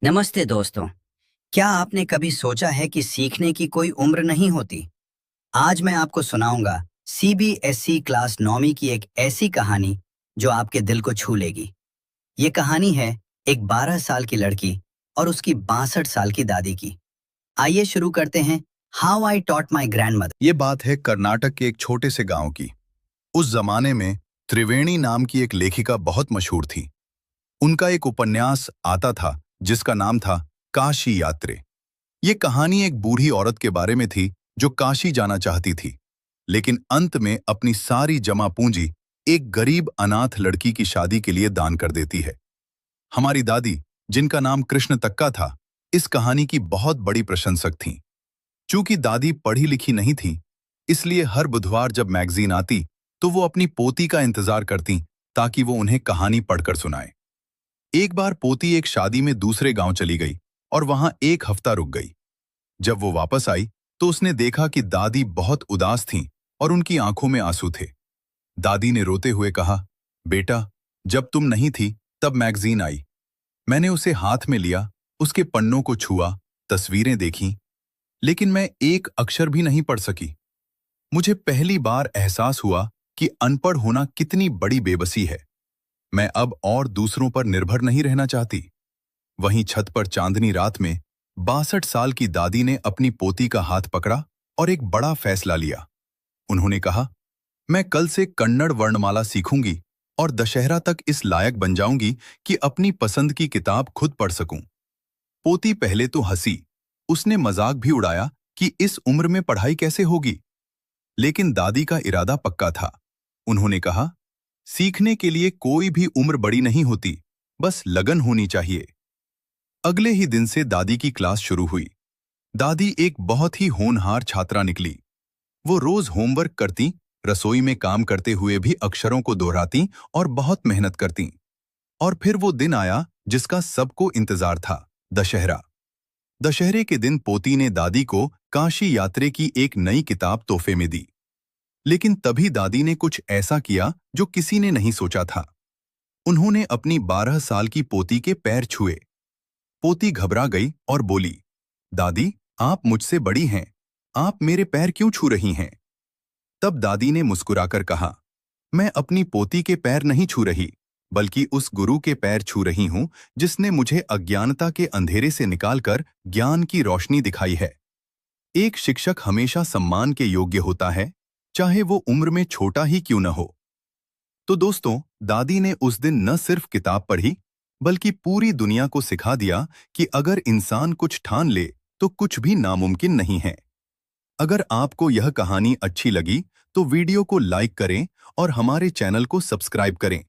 नमस्ते दोस्तों। क्या आपने कभी सोचा है कि सीखने की कोई उम्र नहीं होती? आज मैं आपको सुनाऊंगा सीबीएसई क्लास 9वीं की एक ऐसी कहानी जो आपके दिल को छू लेगी। ये कहानी है एक 12 साल की लड़की और उसकी 62 साल की दादी की। आइए शुरू करते हैं। How I taught my grandmother. ये बात है कर्नाटक के एक छोटे से गांव की। उस जमाने में त्रिवेणी नाम की एक लेखिका बहुत मशहूर थी। उनका एक उपन्यास आता था जिसका नाम था काशी यात्रे। ये कहानी एक बूढ़ी औरत के बारे में थी जो काशी जाना चाहती थी, लेकिन अंत में अपनी सारी जमा पूंजी एक गरीब अनाथ लड़की की शादी के लिए दान कर देती है। हमारी दादी, जिनका नाम कृष्ण तक्का था, इस कहानी की बहुत बड़ी प्रशंसक थीं। चूंकि दादी पढ़ी लिखी नहीं थी, इसलिए हर बुधवार जब मैगजीन आती तो वो अपनी पोती का इंतजार करती ताकि वो उन्हें कहानी पढ़कर सुनाए। एक बार पोती एक शादी में दूसरे गांव चली गई और वहां एक हफ्ता रुक गई। जब वो वापस आई तो उसने देखा कि दादी बहुत उदास थीं और उनकी आंखों में आंसू थे। दादी ने रोते हुए कहा, बेटा, जब तुम नहीं थी तब मैगजीन आई। मैंने उसे हाथ में लिया, उसके पन्नों को छुआ, तस्वीरें देखीं, लेकिन मैं एक अक्षर भी नहीं पढ़ सकी। मुझे पहली बार एहसास हुआ कि अनपढ़ होना कितनी बड़ी बेबसी है। मैं अब और दूसरों पर निर्भर नहीं रहना चाहती। वहीं छत पर चांदनी रात में 62 साल की दादी ने अपनी पोती का हाथ पकड़ा और एक बड़ा फैसला लिया। उन्होंने कहा, मैं कल से कन्नड़ वर्णमाला सीखूंगी और दशहरा तक इस लायक बन जाऊंगी कि अपनी पसंद की किताब खुद पढ़ सकूं। पोती पहले तो हंसी, उसने मजाक भी उड़ाया कि इस उम्र में पढ़ाई कैसे होगी, लेकिन दादी का इरादा पक्का था। उन्होंने कहा, सीखने के लिए कोई भी उम्र बड़ी नहीं होती, बस लगन होनी चाहिए। अगले ही दिन से दादी की क्लास शुरू हुई। दादी एक बहुत ही होनहार छात्रा निकली। वो रोज होमवर्क करती, रसोई में काम करते हुए भी अक्षरों को दोहराती और बहुत मेहनत करती। और फिर वो दिन आया जिसका सबको इंतजार था, दशहरा। दशहरे के दिन पोती ने दादी को काशी यात्रे की एक नई किताब तोहफे में दी। लेकिन तभी दादी ने कुछ ऐसा किया जो किसी ने नहीं सोचा था। उन्होंने अपनी 12 साल की पोती के पैर छुए। पोती घबरा गई और बोली, दादी, आप मुझसे बड़ी हैं, आप मेरे पैर क्यों छू रही हैं? तब दादी ने मुस्कुराकर कहा, मैं अपनी पोती के पैर नहीं छू रही, बल्कि उस गुरु के पैर छू रही हूं जिसने मुझे अज्ञानता के अंधेरे से निकालकर ज्ञान की रोशनी दिखाई है। एक शिक्षक हमेशा सम्मान के योग्य होता है, चाहे वो उम्र में छोटा ही क्यों न हो। तो दोस्तों, दादी ने उस दिन न सिर्फ किताब पढ़ी, बल्कि पूरी दुनिया को सिखा दिया कि अगर इंसान कुछ ठान ले तो कुछ भी नामुमकिन नहीं है। अगर आपको यह कहानी अच्छी लगी तो वीडियो को लाइक करें और हमारे चैनल को सब्सक्राइब करें।